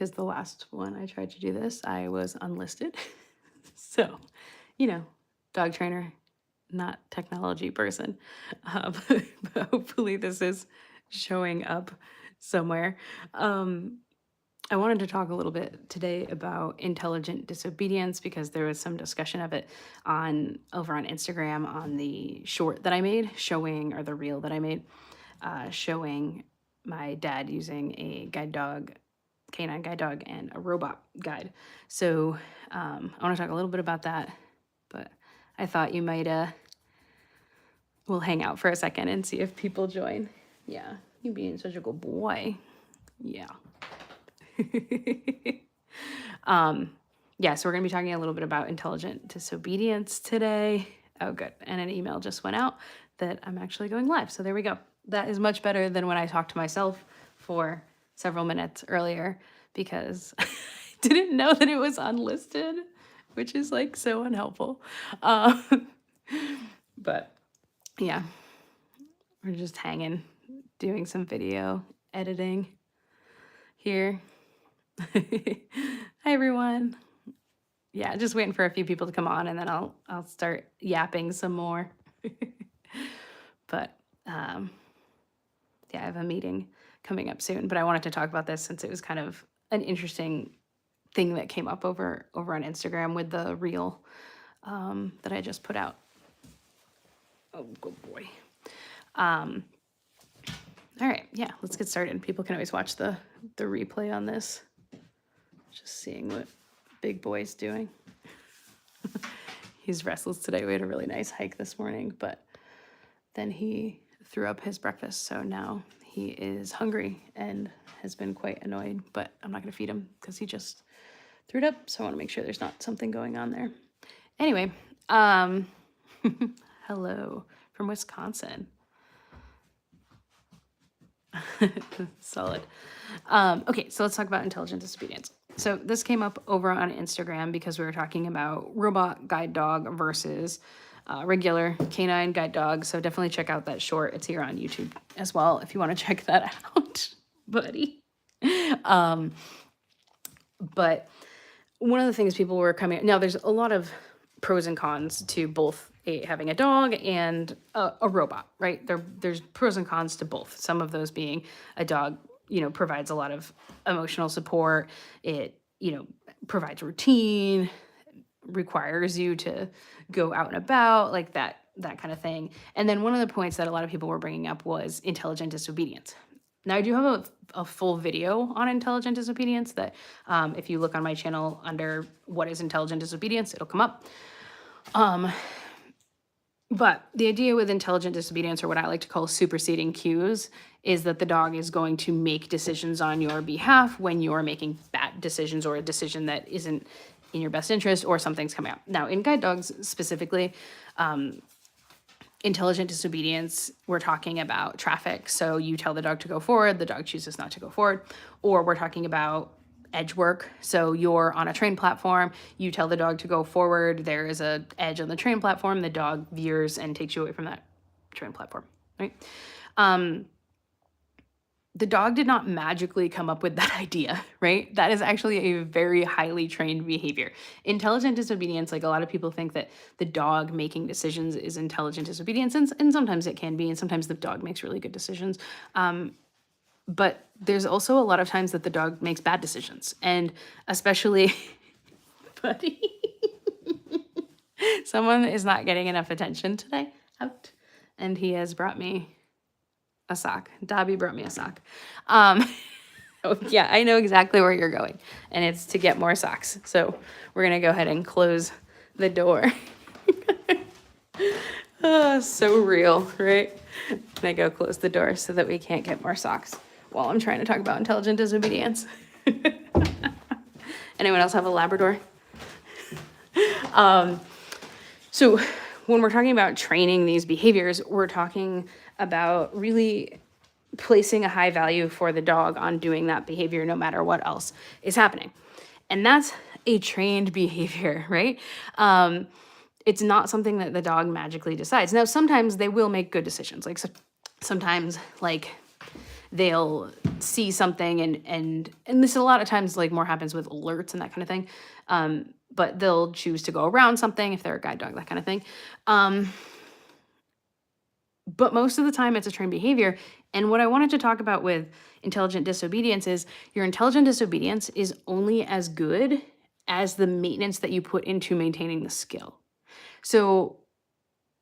because the last one I tried to do this, I was unlisted. So, you know, dog trainer, not technology person. But hopefully this is showing up somewhere. I wanted to talk a little bit today about intelligent disobedience because there was some discussion of it over on Instagram on the short that I made showing, or the reel that I made, showing my dad using a guide dog, canine guide dog, and a robot guide. So I want to talk a little bit about that, but I thought you might we'll hang out for a second and see if people join. Yeah, you being such a good boy. Yeah. Yeah, so we're going to be talking a little bit about intelligent disobedience today. Oh, good. And an email just went out that I'm actually going live. So there we go. That is much better than when I talked to myself for several minutes earlier because I didn't know that it was unlisted, which is like so unhelpful. But yeah, we're just hanging, doing some video editing here. Hi, everyone. Yeah, just waiting for a few people to come on, and then I'll start yapping some more. But yeah, I have a meeting coming up soon, but I wanted to talk about this since it was kind of an interesting thing that came up over on Instagram with the reel that I just put out. Oh, good boy. All right, yeah, let's get started. People can always watch the replay on this. Just seeing what Big Boy's doing. He's restless today. We had a really nice hike this morning, but then he threw up his breakfast, so now he is hungry and has been quite annoyed, but I'm not going to feed him because he just threw it up, so I want to make sure there's not something going on there. Anyway, hello from Wisconsin. Solid. Okay, so let's talk about intelligent disobedience. So this came up over on Instagram because we were talking about robot guide dog versus regular canine guide dog. So definitely check out that short. It's here on YouTube as well if you want to check that out, buddy. But one of the things people were coming... Now, there's a lot of pros and cons to both having a dog and a robot, right? There's pros and cons to both. Some of those being a dog, provides a lot of emotional support. It, provides routine, requires you to go out and about, like that kind of thing. And then one of the points that a lot of people were bringing up was intelligent disobedience. Now, I do have a full video on intelligent disobedience that if you look on my channel under what is intelligent disobedience, it'll come up. But the idea with intelligent disobedience, or what I like to call superseding cues, is that the dog is going to make decisions on your behalf when you're making bad decisions or a decision that isn't in your best interest or something's coming up. Now, in guide dogs specifically, intelligent disobedience, we're talking about traffic. So you tell the dog to go forward, the dog chooses not to go forward. Or we're talking about edge work. So you're on a train platform, you tell the dog to go forward, there is an edge on the train platform, the dog veers and takes you away from that train platform, right? The dog did not magically come up with that idea, right? That is actually a very highly trained behavior. Intelligent disobedience, like a lot of people think that the dog making decisions is intelligent disobedience, and sometimes it can be, and sometimes the dog makes really good decisions. But there's also a lot of times that the dog makes bad decisions, and especially, buddy, someone is not getting enough attention today, out, and he has brought me a sock. Dobby brought me a sock. Oh, yeah, I know exactly where you're going, and it's to get more socks. So we're gonna go ahead and close the door. So real, right? And I go close the door so that we can't get more socks while I'm trying to talk about intelligent disobedience. Anyone else have a Labrador? So when we're talking about training these behaviors, we're talking about really placing a high value for the dog on doing that behavior no matter what else is happening. And that's a trained behavior, right? It's not something that the dog magically decides. Now, sometimes they will make good decisions. Like sometimes, like they'll see something and this a lot of times like more happens with alerts and that kind of thing. But they'll choose to go around something if they're a guide dog, that kind of thing. Um, but most of the time it's a trained behavior. And what I wanted to talk about with intelligent disobedience is your intelligent disobedience is only as good as the maintenance that you put into maintaining the skill. So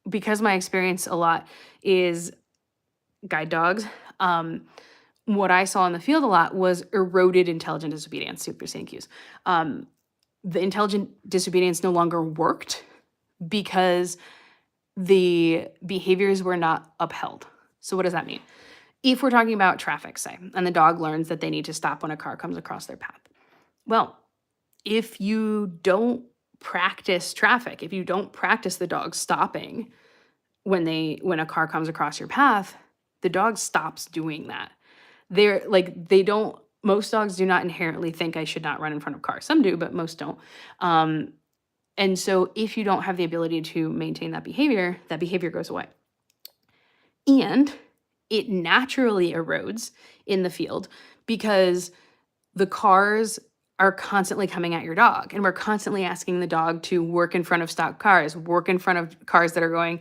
because my experience a lot is guide dogs, what I saw in the field a lot was eroded intelligent disobedience, super cues. The intelligent disobedience no longer worked because the behaviors were not upheld. So what does that mean? If we're talking about traffic, say, and the dog learns that they need to stop when a car comes across their path. Well, if you don't practice traffic, if you don't practice the dog stopping when a car comes across your path, the dog stops doing that. Most dogs do not inherently think I should not run in front of cars. Some do, but most don't. And so if you don't have the ability to maintain that behavior goes away. And it naturally erodes in the field because the cars are constantly coming at your dog, and we're constantly asking the dog to work in front of stopped cars, work in front of cars that are going,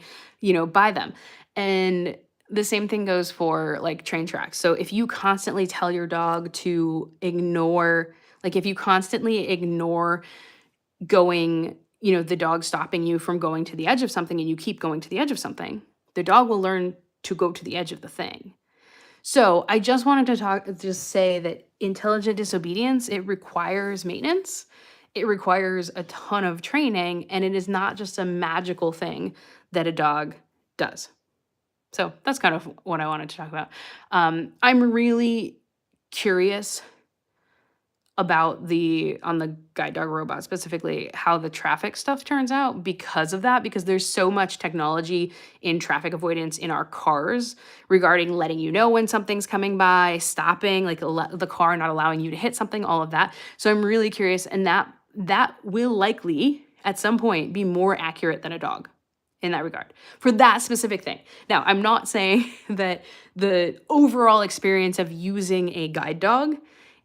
by them. And the same thing goes for like train tracks. So if you constantly tell your dog to ignore, like if you constantly ignore going, the dog stopping you from going to the edge of something and you keep going to the edge of something, the dog will learn to go to the edge of the thing. So I just wanted to just say that intelligent disobedience, it requires maintenance. It requires a ton of training, and it is not just a magical thing that a dog does. So that's kind of what I wanted to talk about. I'm really curious about on the guide dog robot specifically, how the traffic stuff turns out because of that, because there's so much technology in traffic avoidance in our cars regarding letting you know when something's coming by, stopping, like the car not allowing you to hit something, all of that. So I'm really curious, and that will likely at some point be more accurate than a dog in that regard for that specific thing. Now, I'm not saying that the overall experience of using a guide dog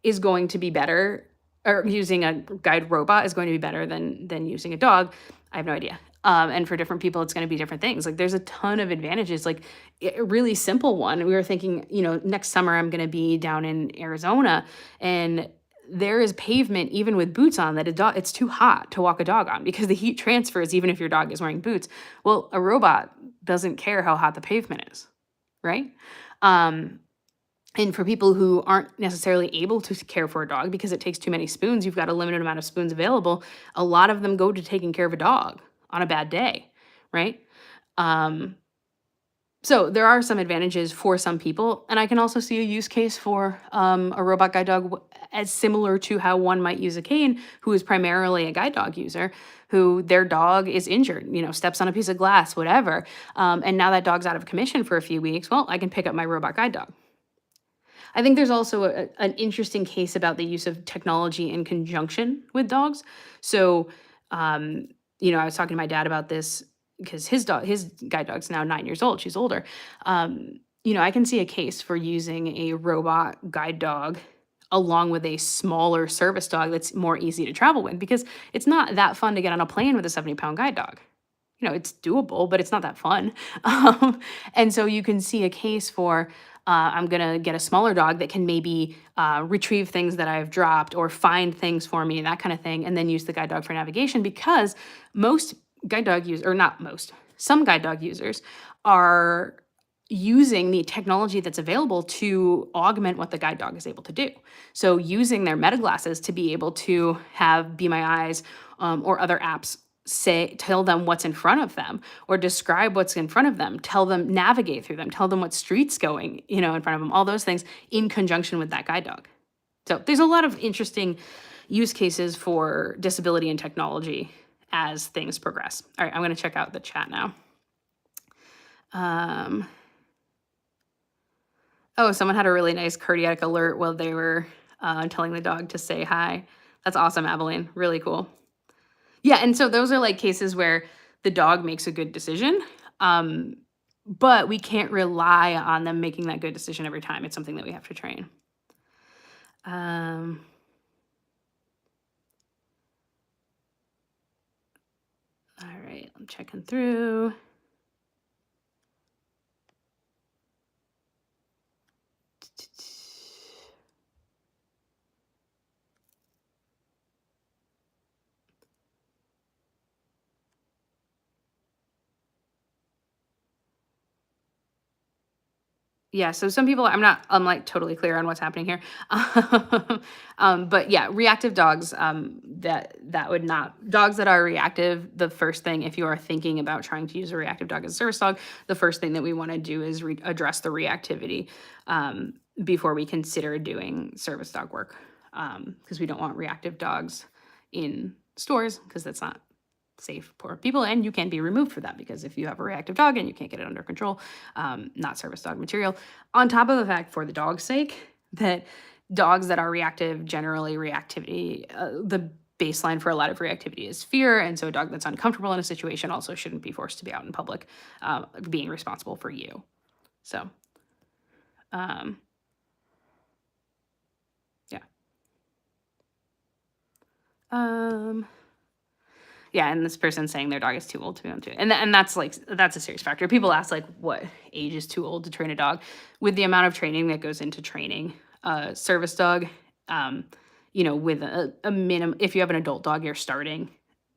is going to be better, or using a guide robot is going to be better than using a dog. I have no idea. And for different people, it's going to be different things. Like there's a ton of advantages. Like a really simple one, we were thinking, next summer I'm going to be down in Arizona, and there is pavement, even with boots on, that it's too hot to walk a dog on because the heat transfers even if your dog is wearing boots. Well, a robot doesn't care how hot the pavement is, right? And for people who aren't necessarily able to care for a dog because it takes too many spoons, you've got a limited amount of spoons available. A lot of them go to taking care of a dog on a bad day, right? So there are some advantages for some people, and I can also see a use case for a robot guide dog as similar to how one might use a cane, who is primarily a guide dog user, who their dog is injured, steps on a piece of glass, whatever, and now that dog's out of commission for a few weeks. Well, I can pick up my robot guide dog. I think there's also an interesting case about the use of technology in conjunction with dogs. So, I was talking to my dad about this because his guide dog's now 9 years old. She's older. I can see a case for using a robot guide dog along with a smaller service dog that's more easy to travel with, because it's not that fun to get on a plane with a 70-pound guide dog. It's doable, but it's not that fun. And so you can see a case for, I'm going to get a smaller dog that can maybe retrieve things that I've dropped or find things for me, that kind of thing, and then use the guide dog for navigation, because most guide dog users, or not most, some guide dog users are using the technology that's available to augment what the guide dog is able to do. So using their meta glasses to be able to have Be My Eyes or other apps tell them what's in front of them, or describe what's in front of them, tell them, navigate through them, tell them what street's going, in front of them, all those things in conjunction with that guide dog. So there's a lot of interesting use cases for disability and technology as things progress. All right, I'm going to check out the chat now. Oh, someone had a really nice cardiac alert while they were telling the dog to say hi. That's awesome, Abilene. Really cool. Yeah, and so those are like cases where the dog makes a good decision, but we can't rely on them making that good decision every time. It's something that we have to train. Um, all right, I'm checking through. Yeah, so some people I'm like totally clear on what's happening here. But yeah, reactive dogs, that would not dogs that are reactive, the first thing if you are thinking about trying to use a reactive dog as a service dog, the first thing that we want to do is address the reactivity before we consider doing service dog work. Because we don't want reactive dogs in stores because that's not safe for people, and you can be removed for that because if you have a reactive dog and you can't get it under control, not service dog material. On top of the fact, for the dog's sake, that dogs that are reactive, generally reactivity, the baseline for a lot of reactivity is fear, and so a dog that's uncomfortable in a situation also shouldn't be forced to be out in public, being responsible for you. So um, yeah. um, Yeah, and this person saying their dog is too old to be able to, and that's like that's a serious factor. People ask like, what age is too old to train a dog? With the amount of training that goes into training a service dog, um, with a minimum, if you have an adult dog, you're starting.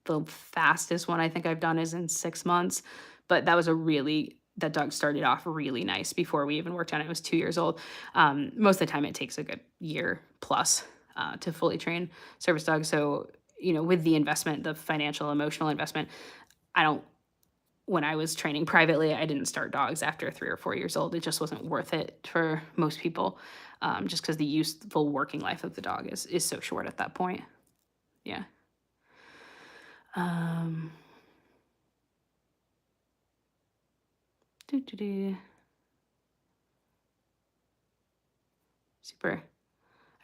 The fastest one I think I've done is in 6 months, but that dog started off really nice before we even worked on it. It was 2 years old. Most of the time, it takes a good year plus to fully train service dogs. So with the investment, the financial, emotional investment, I don't, when I was training privately, I didn't start dogs after 3 or 4 years old. It just wasn't worth it for most people, just because the useful working life of the dog is so short at that point. Yeah. Um, doo-doo-doo. Super.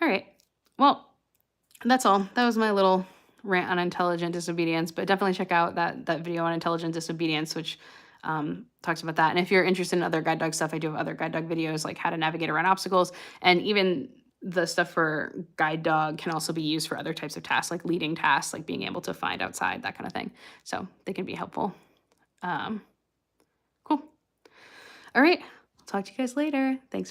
All right. Well, that's all. That was my little rant on intelligent disobedience, but definitely check out that video on intelligent disobedience, which talks about that. And if you're interested in other guide dog stuff, I do have other guide dog videos like how to navigate around obstacles, and even the stuff for guide dog can also be used for other types of tasks, like leading tasks, like being able to find outside, that kind of thing. So they can be helpful. Cool. All right. I'll talk to you guys later. Thanks.